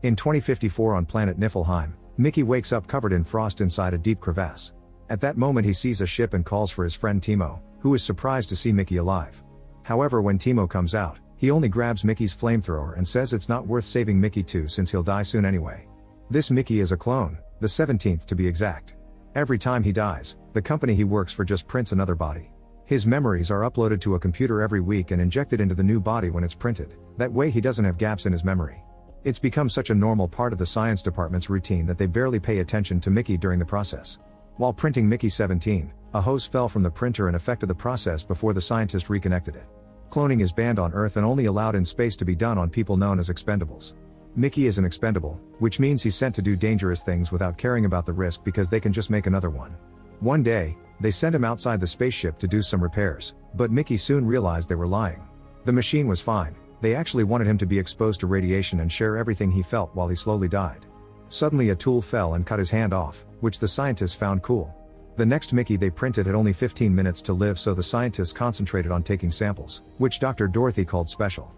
In 2054 on planet Niflheim, Mickey wakes up covered in frost inside a deep crevasse. At that moment he sees a ship and calls for his friend Timo, who is surprised to see Mickey alive. However, when Timo comes out, he only grabs Mickey's flamethrower and says it's not worth saving Mickey too since he'll die soon anyway. This Mickey is a clone, the 17th to be exact. Every time he dies, the company he works for just prints another body. His memories are uploaded to a computer every week and injected into the new body when it's printed, that way he doesn't have gaps in his memory. It's become such a normal part of the science department's routine that they barely pay attention to Mickey during the process. While printing Mickey 17, a hose fell from the printer and affected the process before the scientist reconnected it. Cloning is banned on Earth and only allowed in space to be done on people known as expendables. Mickey is an expendable, which means he's sent to do dangerous things without caring about the risk because they can just make another one. One day, they sent him outside the spaceship to do some repairs, but Mickey soon realized they were lying. The machine was fine, they actually wanted him to be exposed to radiation and share everything he felt while he slowly died. Suddenly a tool fell and cut his hand off, which the scientists found cool. The next Mickey they printed had only 15 minutes to live, so the scientists concentrated on taking samples, which Dr. Dorothy called special.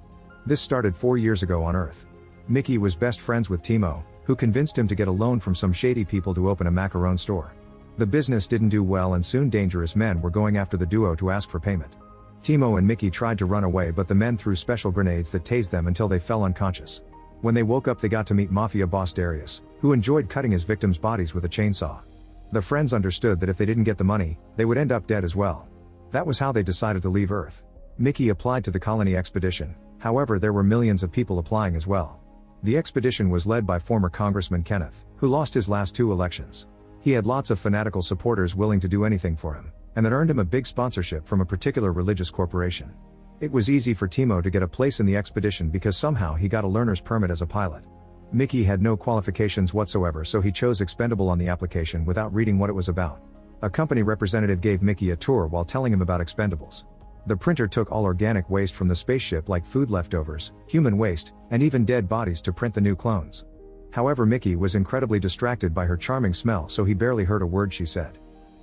This started 4 years ago on Earth. Mickey was best friends with Timo, who convinced him to get a loan from some shady people to open a macaron store. The business didn't do well and soon dangerous men were going after the duo to ask for payment. Timo and Mickey tried to run away, but the men threw special grenades that tased them until they fell unconscious. When they woke up they got to meet mafia boss Darius, who enjoyed cutting his victims' bodies with a chainsaw. The friends understood that if they didn't get the money, they would end up dead as well. That was how they decided to leave Earth. Mickey applied to the colony expedition, however there were millions of people applying as well. The expedition was led by former Congressman Kenneth, who lost his last 2 elections. He had lots of fanatical supporters willing to do anything for him, and that earned him a big sponsorship from a particular religious corporation. It was easy for Timo to get a place in the expedition because somehow he got a learner's permit as a pilot. Mickey had no qualifications whatsoever, so he chose expendable on the application without reading what it was about. A company representative gave Mickey a tour while telling him about expendables. The printer took all organic waste from the spaceship like food leftovers, human waste, and even dead bodies to print the new clones. However, Mickey was incredibly distracted by her charming smell, so he barely heard a word she said.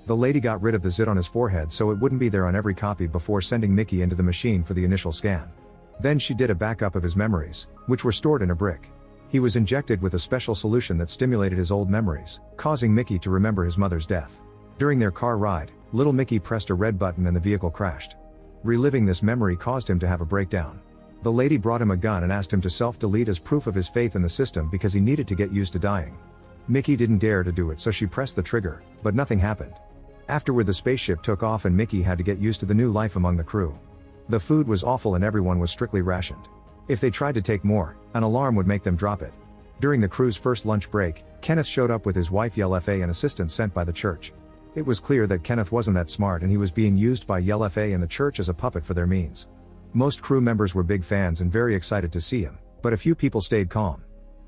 The lady got rid of the zit on his forehead so it wouldn't be there on every copy before sending Mickey into the machine for the initial scan. Then she did a backup of his memories, which were stored in a brick. He was injected with a special solution that stimulated his old memories, causing Mickey to remember his mother's death. During their car ride, little Mickey pressed a red button and the vehicle crashed. Reliving this memory caused him to have a breakdown. The lady brought him a gun and asked him to self-delete as proof of his faith in the system because he needed to get used to dying. Mickey didn't dare to do it, so she pressed the trigger, but nothing happened. Afterward the spaceship took off and Mickey had to get used to the new life among the crew. The food was awful and everyone was strictly rationed. If they tried to take more, an alarm would make them drop it. During the crew's first lunch break, Kenneth showed up with his wife Yelfa and assistants sent by the church. It was clear that Kenneth wasn't that smart and he was being used by Yelfa and the church as a puppet for their means. Most crew members were big fans and very excited to see him, but a few people stayed calm.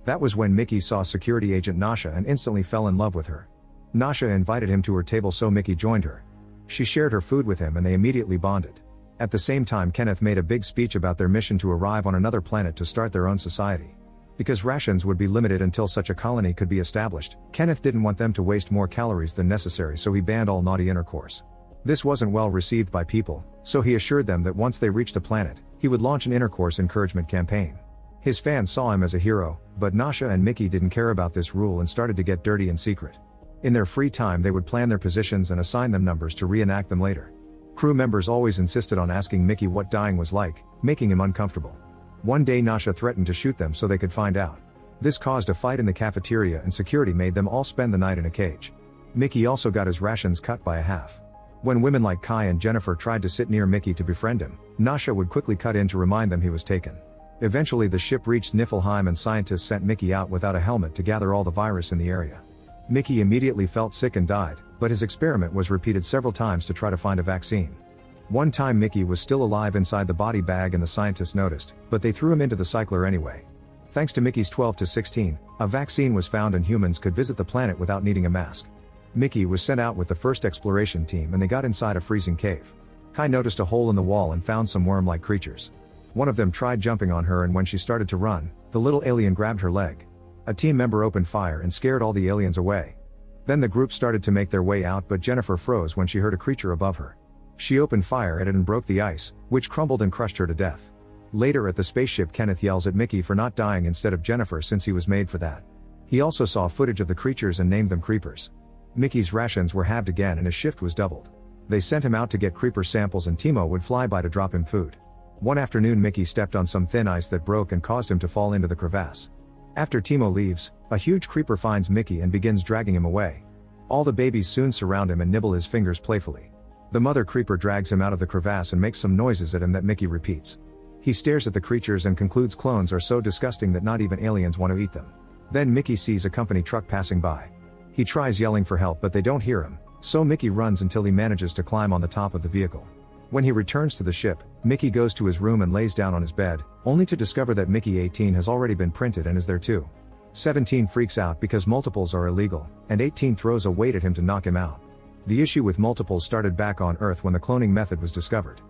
That was when Mickey saw security agent Nasha and instantly fell in love with her. Nasha invited him to her table so Mickey joined her. She shared her food with him and they immediately bonded. At the same time Kenneth made a big speech about their mission to arrive on another planet to start their own society. Because rations would be limited until such a colony could be established, Kenneth didn't want them to waste more calories than necessary, so he banned all naughty intercourse. This wasn't well received by people, so he assured them that once they reached a planet, he would launch an intercourse encouragement campaign. His fans saw him as a hero, but Nasha and Mickey didn't care about this rule and started to get dirty in secret. In their free time they would plan their positions and assign them numbers to reenact them later. Crew members always insisted on asking Mickey what dying was like, making him uncomfortable. One day Nasha threatened to shoot them so they could find out. This caused a fight in the cafeteria and security made them all spend the night in a cage. Mickey also got his rations cut by a half. When women like Kai and Jennifer tried to sit near Mickey to befriend him, Nasha would quickly cut in to remind them he was taken. Eventually the ship reached Niflheim and scientists sent Mickey out without a helmet to gather all the virus in the area. Mickey immediately felt sick and died, but his experiment was repeated several times to try to find a vaccine. One time Mickey was still alive inside the body bag and the scientists noticed, but they threw him into the cycler anyway. Thanks to Mickey's 12 to 16, a vaccine was found and humans could visit the planet without needing a mask. Mickey was sent out with the first exploration team and they got inside a freezing cave. Kai noticed a hole in the wall and found some worm-like creatures. One of them tried jumping on her and when she started to run, the little alien grabbed her leg. A team member opened fire and scared all the aliens away. Then the group started to make their way out, but Jennifer froze when she heard a creature above her. She opened fire at it and broke the ice, which crumbled and crushed her to death. Later at the spaceship, Kenneth yells at Mickey for not dying instead of Jennifer since he was made for that. He also saw footage of the creatures and named them creepers. Mickey's rations were halved again and his shift was doubled. They sent him out to get creeper samples and Timo would fly by to drop him food. One afternoon Mickey stepped on some thin ice that broke and caused him to fall into the crevasse. After Timo leaves, a huge creeper finds Mickey and begins dragging him away. All the babies soon surround him and nibble his fingers playfully. The mother creeper drags him out of the crevasse and makes some noises at him that Mickey repeats. He stares at the creatures and concludes clones are so disgusting that not even aliens want to eat them. Then Mickey sees a company truck passing by. He tries yelling for help but they don't hear him, so Mickey runs until he manages to climb on the top of the vehicle. When he returns to the ship, Mickey goes to his room and lays down on his bed, only to discover that Mickey 18 has already been printed and is there too. 17 freaks out because multiples are illegal, and 18 throws a weight at him to knock him out. The issue with multiples started back on Earth when the cloning method was discovered.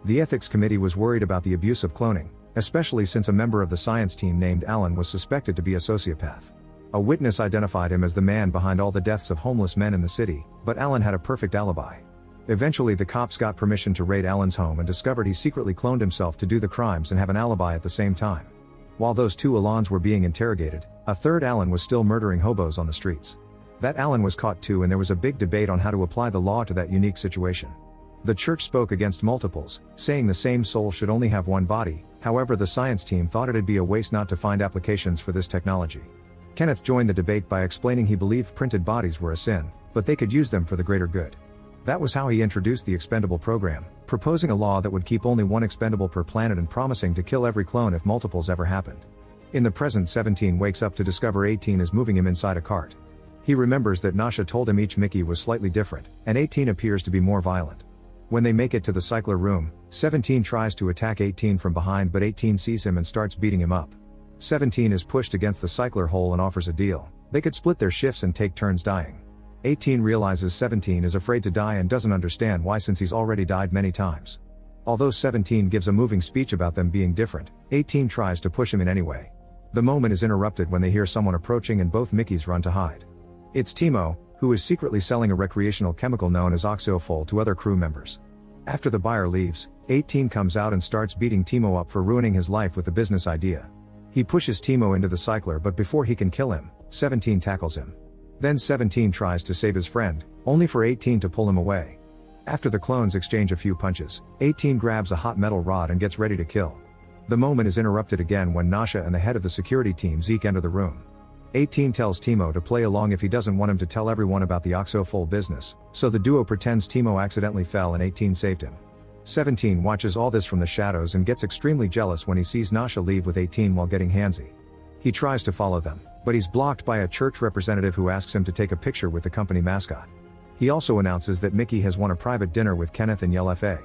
The ethics committee was worried about the abuse of cloning, especially since a member of the science team named Alan was suspected to be a sociopath. A witness identified him as the man behind all the deaths of homeless men in the city, but Alan had a perfect alibi. Eventually the cops got permission to raid Alan's home and discovered he secretly cloned himself to do the crimes and have an alibi at the same time. While those two Alans were being interrogated, a third Alan was still murdering hobos on the streets. That Alan was caught too and there was a big debate on how to apply the law to that unique situation. The church spoke against multiples, saying the same soul should only have one body. However, the science team thought it'd be a waste not to find applications for this technology. Kenneth joined the debate by explaining he believed printed bodies were a sin, but they could use them for the greater good. That was how he introduced the expendable program, proposing a law that would keep only one expendable per planet and promising to kill every clone if multiples ever happened. In the present, 17 wakes up to discover 18 is moving him inside a cart. He remembers that Nasha told him each Mickey was slightly different, and 18 appears to be more violent. When they make it to the cycler room, 17 tries to attack 18 from behind but 18 sees him and starts beating him up. 17 is pushed against the cycler hole and offers a deal. They could split their shifts and take turns dying. 18 realizes 17 is afraid to die and doesn't understand why since he's already died many times. Although 17 gives a moving speech about them being different, 18 tries to push him in anyway. The moment is interrupted when they hear someone approaching and both Mickeys run to hide. It's Timo, who is secretly selling a recreational chemical known as oxofol to other crew members. After the buyer leaves, 18 comes out and starts beating Timo up for ruining his life with a business idea. He pushes Timo into the cycler but before he can kill him, 17 tackles him. Then 17 tries to save his friend, only for 18 to pull him away. After the clones exchange a few punches, 18 grabs a hot metal rod and gets ready to kill. The moment is interrupted again when Nasha and the head of the security team Zeke enter the room. 18 tells Timo to play along if he doesn't want him to tell everyone about the oxofol business, so the duo pretends Timo accidentally fell and 18 saved him. 17 watches all this from the shadows and gets extremely jealous when he sees Nasha leave with 18 while getting handsy. He tries to follow them, but he's blocked by a church representative who asks him to take a picture with the company mascot. He also announces that Mickey has won a private dinner with Kenneth and Yell FA.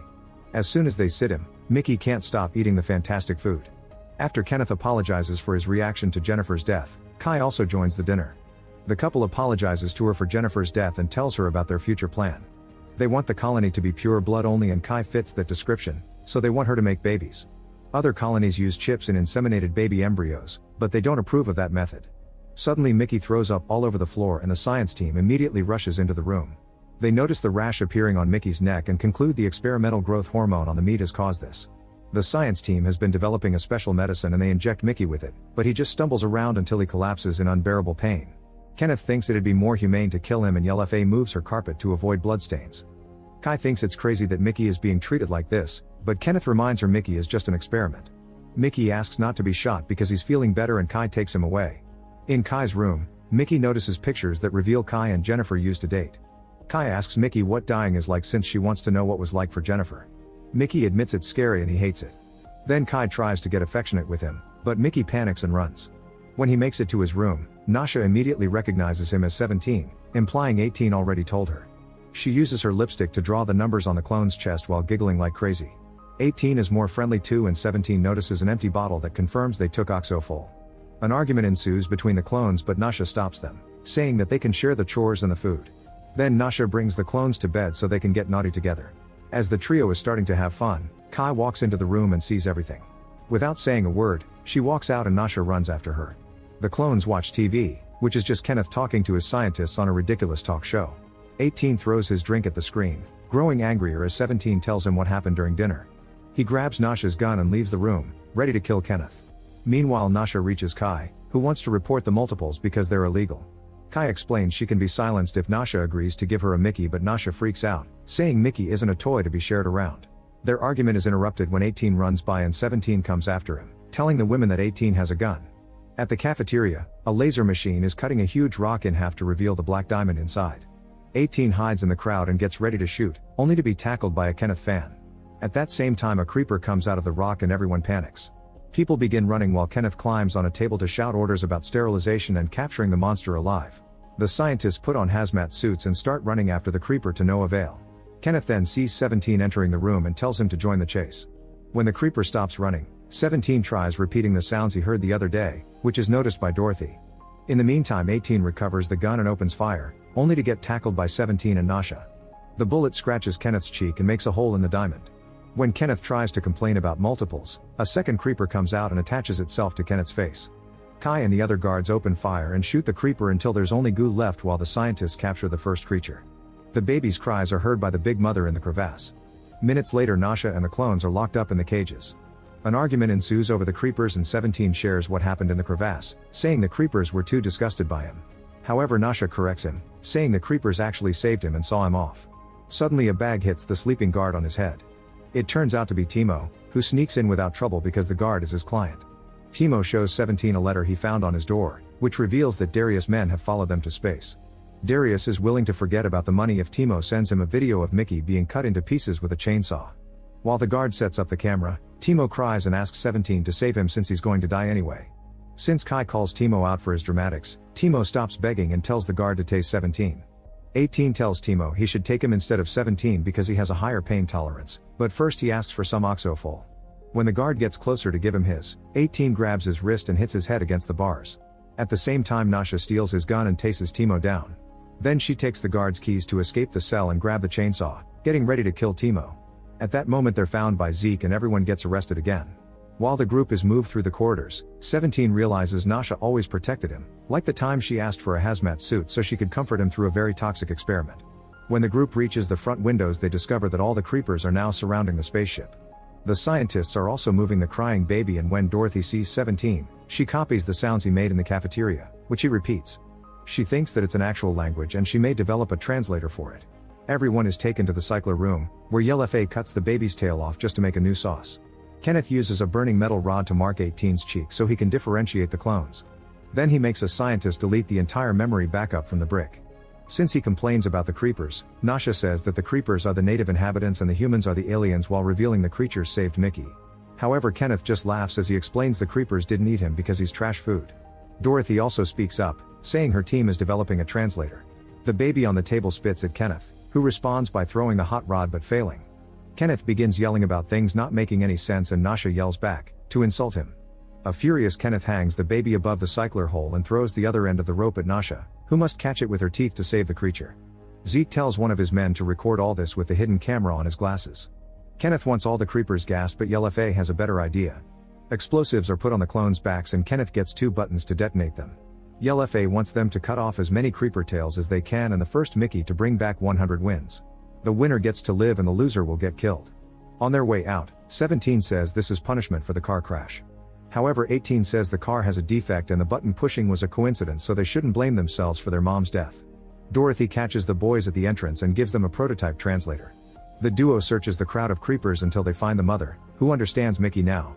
As soon as they sit him, Mickey can't stop eating the fantastic food. After Kenneth apologizes for his reaction to Jennifer's death, Kai also joins the dinner. The couple apologizes to her for Jennifer's death and tells her about their future plan. They want the colony to be pure blood only and Kai fits that description, so they want her to make babies. Other colonies use chips in inseminated baby embryos, but they don't approve of that method. Suddenly Mickey throws up all over the floor and the science team immediately rushes into the room. They notice the rash appearing on Mickey's neck and conclude the experimental growth hormone on the meat has caused this. The science team has been developing a special medicine and they inject Mickey with it, but he just stumbles around until he collapses in unbearable pain. Kenneth thinks it'd be more humane to kill him and Yell FA moves her carpet to avoid bloodstains. Kai thinks it's crazy that Mickey is being treated like this, but Kenneth reminds her Mickey is just an experiment. Mickey asks not to be shot because he's feeling better and Kai takes him away. In Kai's room, Mickey notices pictures that reveal Kai and Jennifer used to date. Kai asks Mickey what dying is like since she wants to know what was like for Jennifer. Mickey admits it's scary and he hates it. Then Kai tries to get affectionate with him, but Mickey panics and runs. When he makes it to his room, Nasha immediately recognizes him as 17, implying 18 already told her. She uses her lipstick to draw the numbers on the clone's chest while giggling like crazy. 18 is more friendly too and 17 notices an empty bottle that confirms they took oxofol. An argument ensues between the clones but Nasha stops them, saying that they can share the chores and the food. Then Nasha brings the clones to bed so they can get naughty together. As the trio is starting to have fun, Kai walks into the room and sees everything. Without saying a word, she walks out and Nasha runs after her. The clones watch TV, which is just Kenneth talking to his scientists on a ridiculous talk show. 18 throws his drink at the screen, growing angrier as 17 tells him what happened during dinner. He grabs Nasha's gun and leaves the room, ready to kill Kenneth. Meanwhile, Nasha reaches Kai, who wants to report the multiples because they're illegal. Kai explains she can be silenced if Nasha agrees to give her a Mickey, but Nasha freaks out, saying Mickey isn't a toy to be shared around. Their argument is interrupted when 18 runs by and 17 comes after him, telling the women that 18 has a gun. At the cafeteria, a laser machine is cutting a huge rock in half to reveal the black diamond inside. 18 hides in the crowd and gets ready to shoot, only to be tackled by a Kenneth fan. At that same time, a creeper comes out of the rock and everyone panics. People begin running while Kenneth climbs on a table to shout orders about sterilization and capturing the monster alive. The scientists put on hazmat suits and start running after the creeper to no avail. Kenneth then sees 17 entering the room and tells him to join the chase. When the creeper stops running, 17 tries repeating the sounds he heard the other day, which is noticed by Dorothy. In the meantime, 18 recovers the gun and opens fire, only to get tackled by 17 and Nasha. The bullet scratches Kenneth's cheek and makes a hole in the diamond. When Kenneth tries to complain about multiples, a second creeper comes out and attaches itself to Kenneth's face. Kai and the other guards open fire and shoot the creeper until there's only goo left while the scientists capture the first creature. The baby's cries are heard by the big mother in the crevasse. Minutes later, Nasha and the clones are locked up in the cages. An argument ensues over the creepers and 17 shares what happened in the crevasse, saying the creepers were too disgusted by him. However, Nasha corrects him, saying the creepers actually saved him and saw him off. Suddenly a bag hits the sleeping guard on his head. It turns out to be Timo, who sneaks in without trouble because the guard is his client. Timo shows 17 a letter he found on his door, which reveals that Darius' men have followed them to space. Darius is willing to forget about the money if Timo sends him a video of Mickey being cut into pieces with a chainsaw. While the guard sets up the camera, Timo cries and asks 17 to save him since he's going to die anyway. Since Kai calls Timo out for his dramatics, Timo stops begging and tells the guard to tase 17. 18 tells Timo he should take him instead of 17 because he has a higher pain tolerance, but first he asks for some oxofol. When the guard gets closer to give him his, 18 grabs his wrist and hits his head against the bars. At the same time, Nasha steals his gun and tases Timo down. Then she takes the guard's keys to escape the cell and grab the chainsaw, getting ready to kill Timo. At that moment they're found by Zeke and everyone gets arrested again. While the group is moved through the corridors, 17 realizes Nasha always protected him, like the time she asked for a hazmat suit so she could comfort him through a very toxic experiment. When the group reaches the front windows, they discover that all the creepers are now surrounding the spaceship. The scientists are also moving the crying baby, and when Dorothy sees 17, she copies the sounds he made in the cafeteria, which he repeats. She thinks that it's an actual language and she may develop a translator for it. Everyone is taken to the cycler room, where Yelfa cuts the baby's tail off just to make a new sauce. Kenneth uses a burning metal rod to mark 18's cheek so he can differentiate the clones. Then he makes a scientist delete the entire memory backup from the brick. Since he complains about the creepers, Nasha says that the creepers are the native inhabitants and the humans are the aliens, while revealing the creatures saved Mickey. However, Kenneth just laughs as he explains the creepers didn't eat him because he's trash food. Dorothy also speaks up, saying her team is developing a translator. The baby on the table spits at Kenneth, who responds by throwing the hot rod but failing. Kenneth begins yelling about things not making any sense and Nasha yells back, to insult him. A furious Kenneth hangs the baby above the cycler hole and throws the other end of the rope at Nasha, who must catch it with her teeth to save the creature. Zeke tells one of his men to record all this with the hidden camera on his glasses. Kenneth wants all the creepers gassed, but Yelfa has a better idea. Explosives are put on the clones' backs and Kenneth gets 2 buttons to detonate them. Yelfa wants them to cut off as many creeper tails as they can and the first Mickey to bring back 100 wins. The winner gets to live and the loser will get killed. On their way out, 17 says this is punishment for the car crash. However, 18 says the car has a defect and the button pushing was a coincidence, so they shouldn't blame themselves for their mom's death. Dorothy catches the boys at the entrance and gives them a prototype translator. The duo searches the crowd of creepers until they find the mother, who understands Mickey now.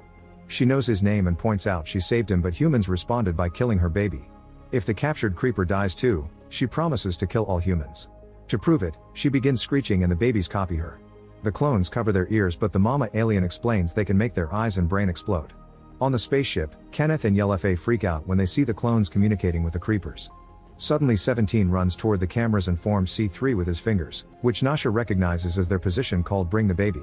She knows his name and points out she saved him, but humans responded by killing her baby. If the captured creeper dies too, she promises to kill all humans. To prove it, she begins screeching and the babies copy her. The clones cover their ears, but the mama alien explains they can make their eyes and brain explode. On the spaceship, Kenneth and Yelfa freak out when they see the clones communicating with the creepers. Suddenly 17 runs toward the cameras and forms C3 with his fingers, which Nasha recognizes as their position called Bring the Baby.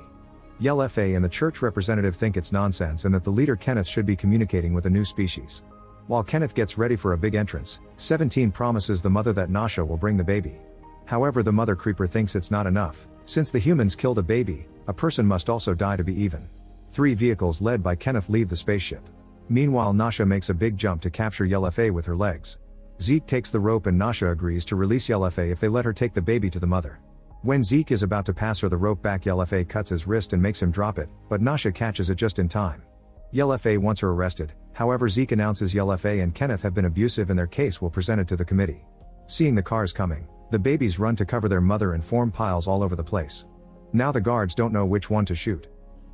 Yelfa and the church representative think it's nonsense and that the leader Kenneth should be communicating with a new species. While Kenneth gets ready for a big entrance, 17 promises the mother that Nasha will bring the baby. However, the mother creeper thinks it's not enough. Since the humans killed a baby, a person must also die to be even. 3 vehicles led by Kenneth leave the spaceship. Meanwhile, Nasha makes a big jump to capture Yelfa with her legs. Zeke takes the rope and Nasha agrees to release Yelfa if they let her take the baby to the mother. When Zeke is about to pass her the rope back, Yelfa cuts his wrist and makes him drop it, but Nasha catches it just in time. YLFA wants her arrested, however Zeke announces YLFA and Kenneth have been abusive and their case will present it to the committee. Seeing the cars coming, the babies run to cover their mother and form piles all over the place. Now the guards don't know which one to shoot.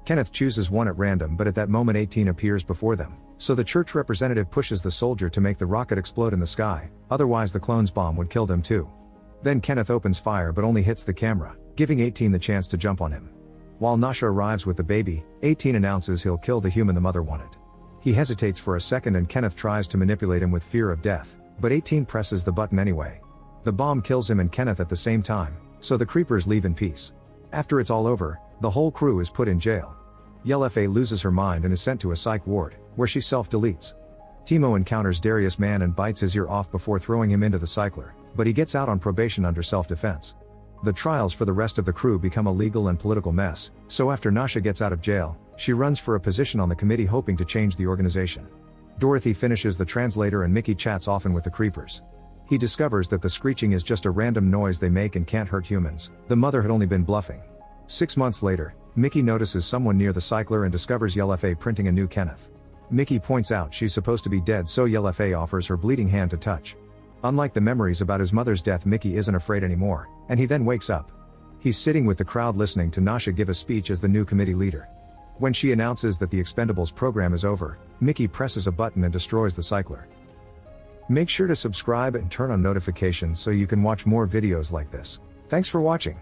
Kenneth chooses one at random, but at that moment 18 appears before them, so the church representative pushes the soldier to make the rocket explode in the sky, otherwise the clone's bomb would kill them too. Then Kenneth opens fire but only hits the camera, giving 18 the chance to jump on him. While Nasha arrives with the baby, 18 announces he'll kill the human the mother wanted. He hesitates for a second and Kenneth tries to manipulate him with fear of death, but 18 presses the button anyway. The bomb kills him and Kenneth at the same time, so the creepers leave in peace. After it's all over, the whole crew is put in jail. YLFA loses her mind and is sent to a psych ward, where she self-deletes. Timo encounters Darius Mann and bites his ear off before throwing him into the cycler, but he gets out on probation under self-defense. The trials for the rest of the crew become a legal and political mess, so after Nasha gets out of jail, she runs for a position on the committee hoping to change the organization. Dorothy finishes the translator and Mickey chats often with the creepers. He discovers that the screeching is just a random noise they make and can't hurt humans. The mother had only been bluffing. 6 months later, Mickey notices someone near the cycler and discovers YLFA printing a new Kenneth. Mickey points out she's supposed to be dead, so YLFA offers her bleeding hand to touch. Unlike the memories about his mother's death, Mickey isn't afraid anymore, and he then wakes up. He's sitting with the crowd listening to Nasha give a speech as the new committee leader. When she announces that the Expendables program is over, Mickey presses a button and destroys the cycler. Make sure to subscribe and turn on notifications so you can watch more videos like this. Thanks for watching.